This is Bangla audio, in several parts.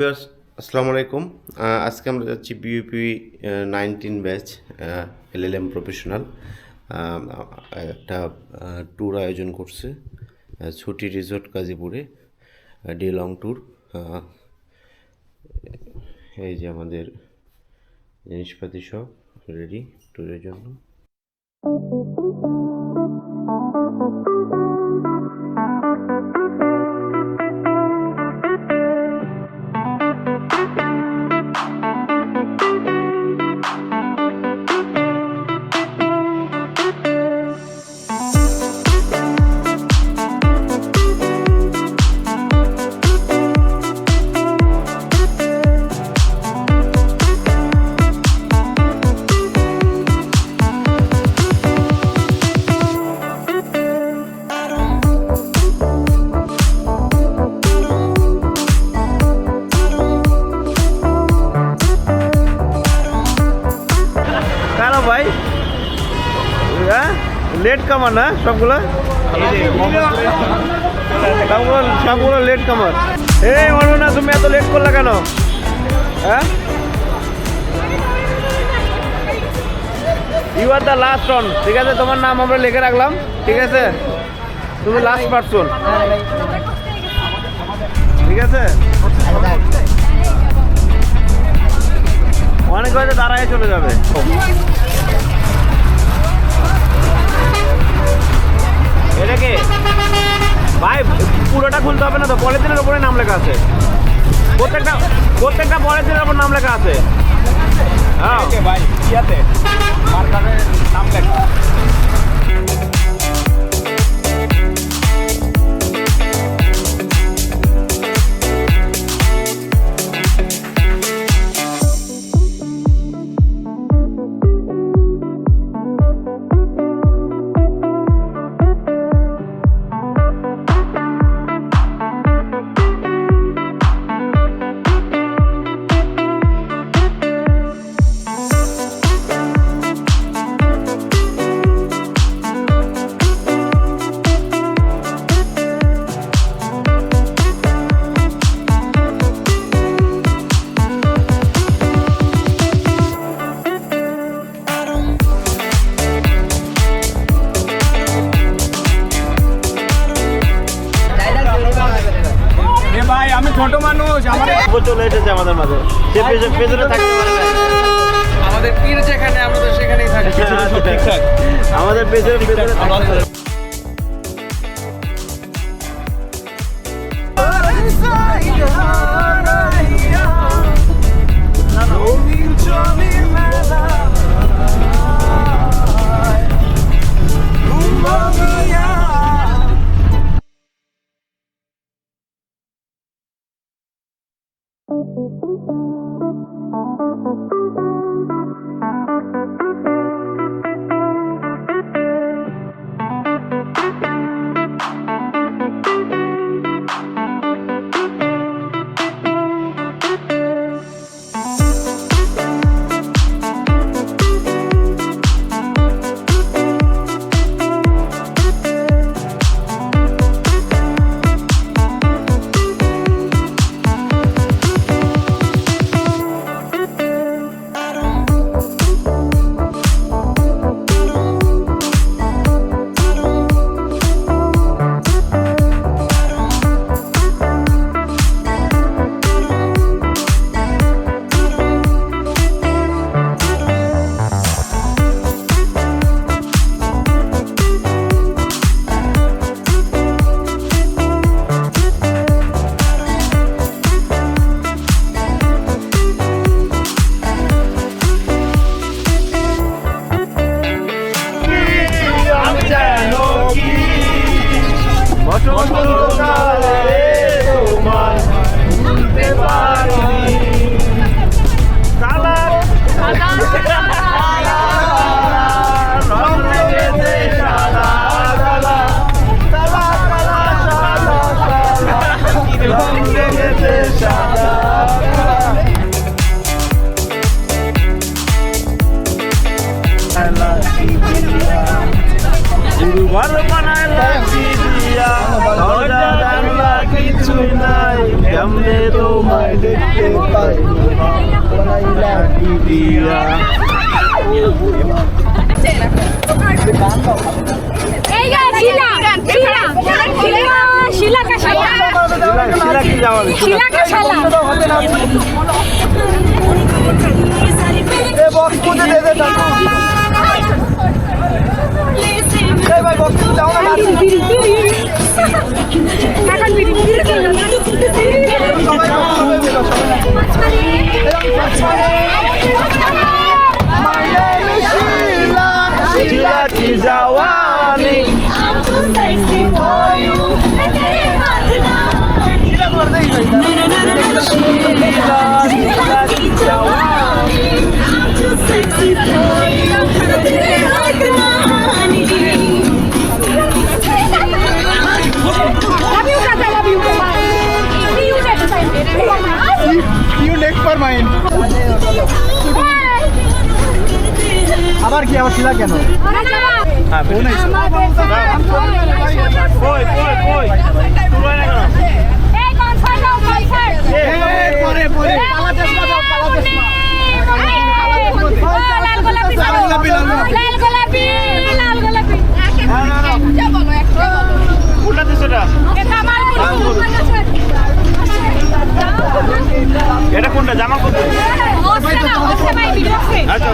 ভিউয়ার্স, আসসালামু আলাইকুম। আজকে আমরা যাচ্ছি বিইউপি 19 ব্যাচ এলএলএম প্রফেশনাল। একটা ট্যুর আয়োজন করছে ছুটি রিসোর্ট গাজীপুরে, ডে লং ট্যুর। এই যে আমাদের জিনিসপাতি সব রেডি ট্যুরের জন্য। ভাই লেট কামার না সবগুলো সবগুলো লেট কামার। এই বলো না, তুমি এত লেট করলা কেন? হ্যাঁ, you are the last one. ঠিক আছে, তোমার নাম আমরা লিখে রাখলাম। ঠিক আছে, তুমি লাস্ট পারসন। ঠিক আছে, অনেক হয়তো দাঁড়ায় চলে যাবে। এটা কি ভাই, পুরোটা খুলতে হবে না তো? পলিথিনের উপরে নাম লেখা আছে, প্রত্যেকটা পলিথিনের উপর নাম লেখা আছে। হ্যাঁ ভাই, ইয়াতে নাম লেখা। ভাই আমি ছোট মানুষ, আমার চলে এসেছে আমাদের মাঝে। পেছনে থাকতে পারে না, আমাদের পীর যেখানে আমরা তো সেখানেই থাকি। ঠিকঠাক আমাদের পেছনে আবার কি আমার শিলা কেন? এটা কোনটা জামা কত? আচ্ছা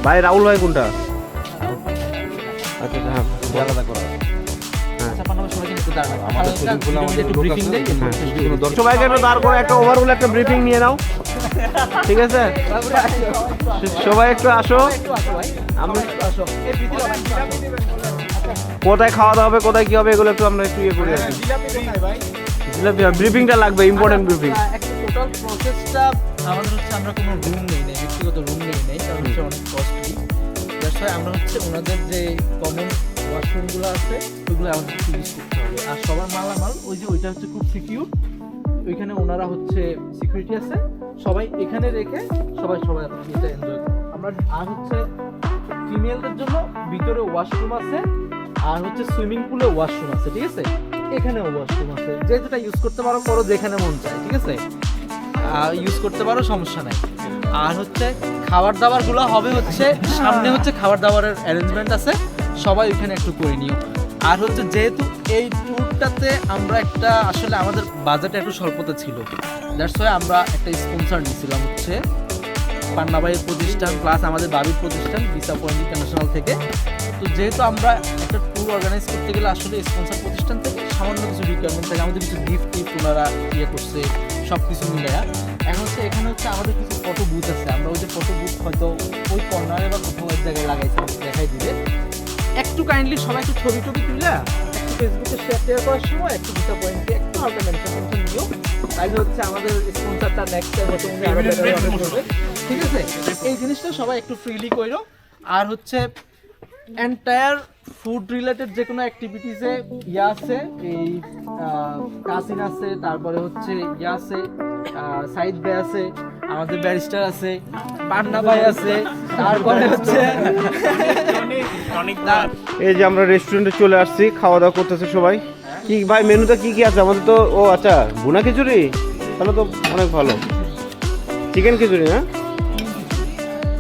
ভাই রাহুল ভাই কোনটা? আচ্ছা হ্যাঁ আলাদা করা। সবাইকে একটু দাঁড় করে একটা ওভারঅল একটা ব্রিফিং নিয়ে নাও, ঠিক আছে? সবাই একটু আসো, কোথায় খাওয়া দাওয়া হবে, কোথায় কি হবে, এগুলো একটু আমরা একটু ইয়ে করি আর কি। ব্রিফিংটা লাগবে, ইম্পর্টেন্ট ব্রিফিং। টোটাল প্রসেসটা আমাদের হচ্ছে আমরা কোনো রুম নেই নাই, ব্যক্তিগত রুম নেই কারণ হচ্ছে অনেক কস্টলি। দ্যাটস ওয়াই আমরা হচ্ছে ওনাদের যে কমন ওয়াশরুমগুলো আছে ওইগুলো আমাদের ইউজ করতে হবে। আর সবার মালামাল ওই যে ওইটা হচ্ছে খুব সিকিউর, ওইখানে ওনারা হচ্ছে সিকিউরিটি আছে, সবাই এখানে রেখে সবাই এটা এনজয় করবে আমরা। আর হচ্ছে ফিমেলদের জন্য ভিতরে ওয়াশরুম আছে, আর হচ্ছে সুইমিং পুলে ওয়াশরুম আছে, ঠিক আছে? এখানেও ওয়াশরুম আছে, যে যেটা ইউজ করতে পারো করো, যেখানে মন চায়, ঠিক আছে? ইউজ করতে পারো, সমস্যা নাই। আর হচ্ছে খাবার দাবারগুলো হবে হচ্ছে সামনে হচ্ছে খাবার দাবারের অ্যারেঞ্জমেন্ট আছে, সবাই ওইখানে একটু করে নিও। আর হচ্ছে যেহেতু এই ট্যুরটাতে আমরা একটা আসলে আমাদের বাজেটে একটু স্বল্পতা ছিল, দ্যাটস ওয়াই আমরা একটা স্পন্সর নিয়েছিলাম হচ্ছে পান্না ভাইয়ের প্রতিষ্ঠান প্লাস আমাদের বাবির প্রতিষ্ঠান ভিসা পয়েন্ট ইন্টারন্যাশনাল থেকে। তো যেহেতু আমরা একটা ট্যুর অর্গানাইজ করতে গেলে আসলে স্পন্সর প্রতিষ্ঠান থেকে সামান্য কিছু রিকোয়ারমেন্ট থাকে, আমাদের কিছু গিফট ওনারা ইয়ে করছে, সব কিছু মিলে। এখন হচ্ছে এখানে হচ্ছে আমাদের কিছু ফটো বুথ আছে, আমরা ওই যে ফটো বুথ হয়তো ওই কর্নারে বা কোথাও এক জায়গায় লাগাইছি, দেখাই দিবে। একটু কাইন্ডলি সবাই একটু ছবি টবি তুলে একটু ফেসবুকে শেয়ার করার সময় একটু ভিসা পয়েন্টে একটু হালকা মেনশন নিও, তাইলে হচ্ছে আমাদের স্পন্সরটা নেক্সট টাইম হচ্ছে ঠিক আছে? এই জিনিসটা সবাই একটু ফ্রিলি করো। আর হচ্ছে এন্টায়ার ফুড রিলেটেড যে কোনো অ্যাক্টিভিটিসে ইয়া আছে, এই কাসিন আছে, তারপরে হচ্ছে ইয়া আছে, সাইদ ভাই আছে, আমাদের ব্যারিস্টার আছে, পান্না ভাই আছে, তারপরে হচ্ছে এই যে আমরা রেস্টুরেন্টে চলে আসছি, খাওয়া দাওয়া করতেছে সবাই। কি ভাই মেনুতে কি কি আছে আমাদের? তো ও আচ্ছা, ভুনা খিচুড়ি, তাহলে তো অনেক ভালো। চিকেন খিচুড়ি, হ্যাঁ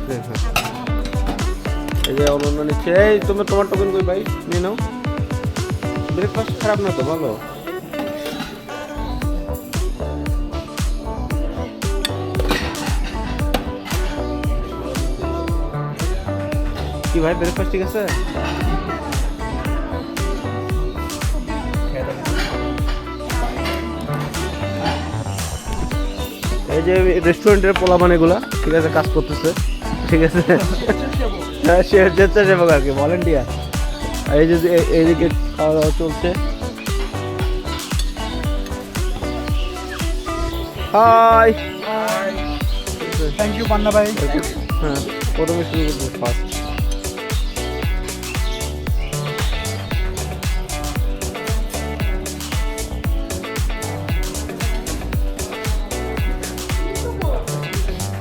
হ্যাঁ হ্যাঁ। এই যে অনন্য নিচ্ছে। এই তোমার টোকেন কই ভাই, নিয়ে নাও। ব্রেকফাস্ট খারাপ না তো, ভালো। কি ভাই ব্রেকফাস্ট ঠিক আছে? এই যে রেস্টুরেন্টের পোলাপান এগুলা ঠিক আছে, কাজ করতেছে, ঠিক আছে। হ্যাঁ, স্বেচ্ছাসেবক আর কি, ভলেন্টিয়ার। এই যে এইদিকে খাওয়া দাওয়া চলছে। হাই, থ্যাংক ইউ পান্না ভাই। হ্যাঁ, প্রথমে শুরু করছি ফার্স্ট।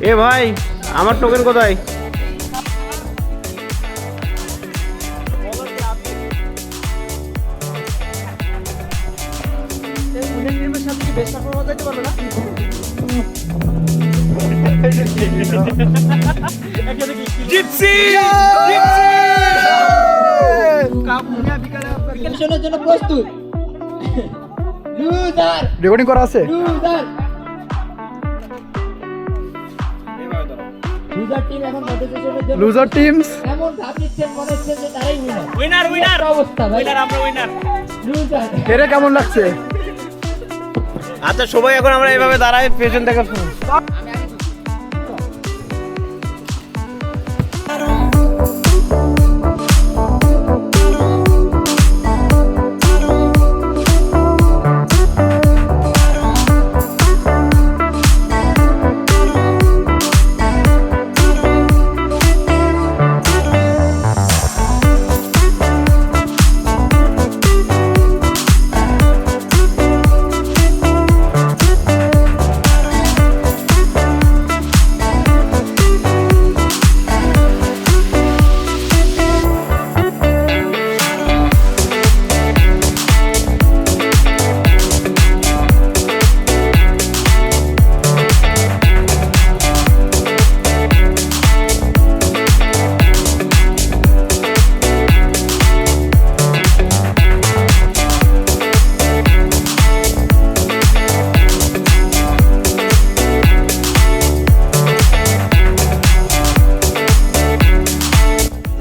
এ ভাই, আমার টোকেন কোথায়? জন্য প্রস্তুত। রেকর্ডিং করা আছে? লুজার টিমস এমন ভাব নিচ্ছেন মনে হচ্ছে যে তারাই উইনার অবস্থা ভাই। আমরা উইনার। লুজার। এরা কেমন লাগছে? আচ্ছা সবাই এখন আমরা এইভাবে দাঁড়াই, পেছন থেকে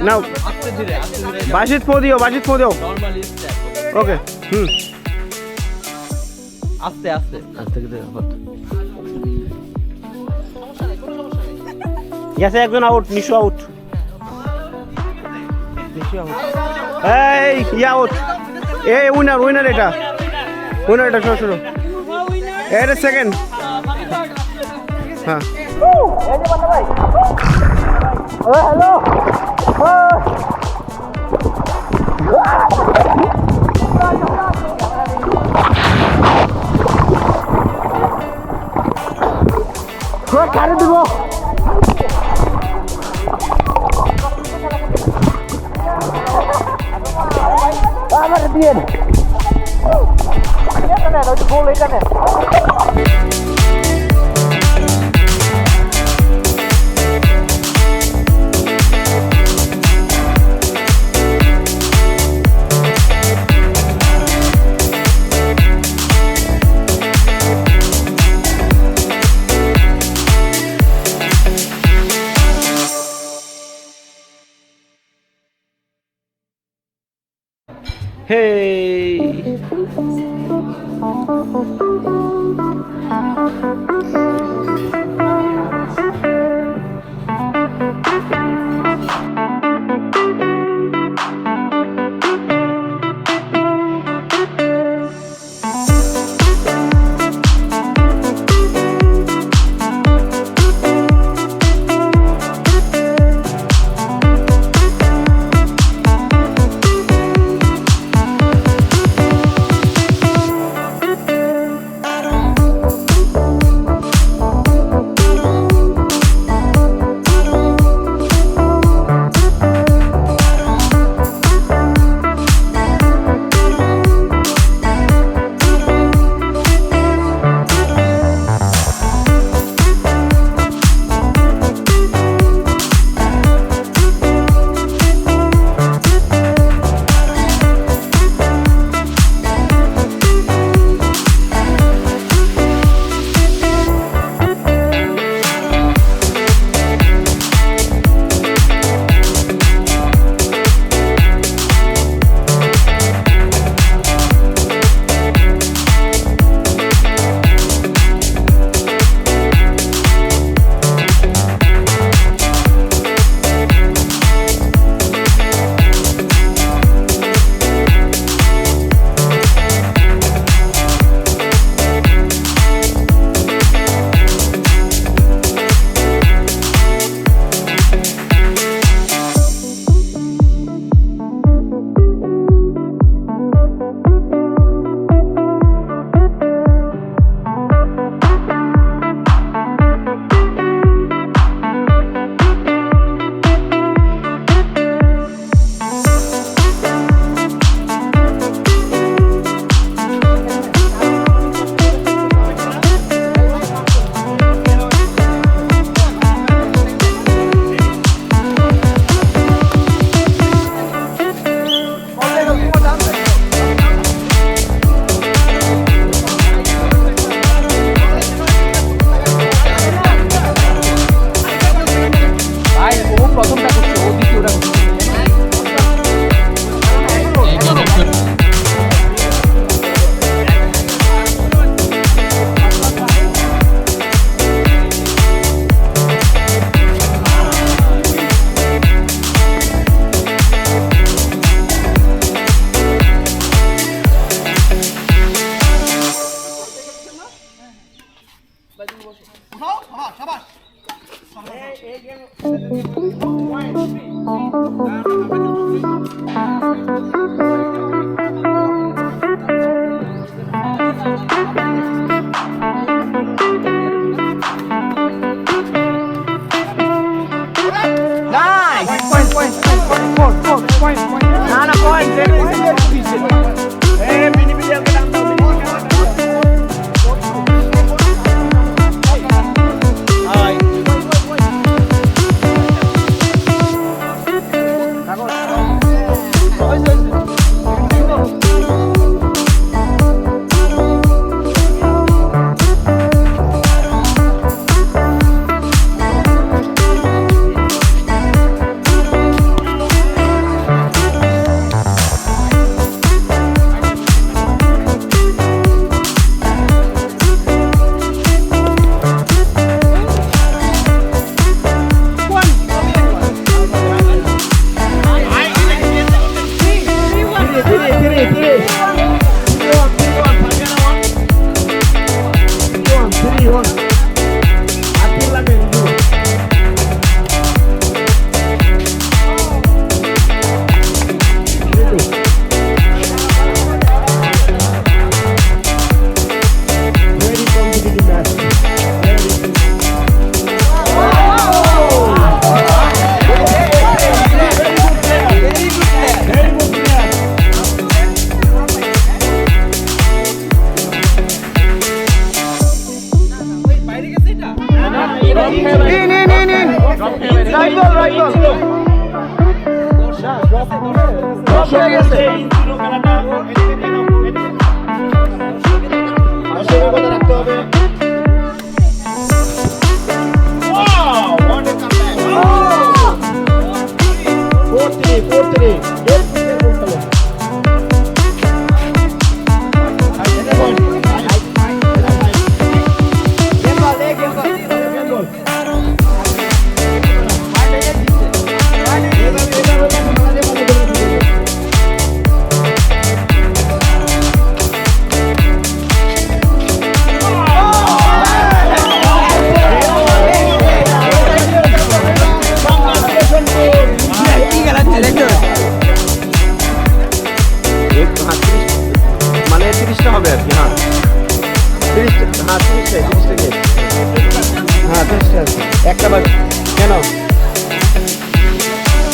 নাও। বাসিত ফো দিও, নরমালি স্টেপ। ওকে। আস্তে আস্তে। ইয়াসে একজন আউট, নিশু আউট। এই ইয়া আউট। এই উইনার এটা, শুরু। এটা সেকেন্ড। হ্যাঁ, কারে দিব। আমার দিয়ে গোল এখানে। Hey! হয়ে গেছে মানে 30টা হবে আর কি। হ্যাঁ 30টা, হ্যাঁ 30টা গেট, হ্যাঁ 30টা আছে। একটা বার কেন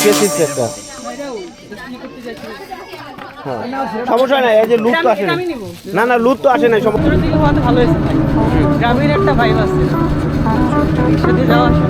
কে 30টা একটা? হ্যাঁ সমস্যা নাই, এই যে লুট তো আসে না। না না লুট তো আসে নাই, সমস্যা দূরের দিকে হওয়াতে ভালো হয়েছে ভাই। গ্রামের একটা ভাইব আছে, একসাথে যাওয়া আসা।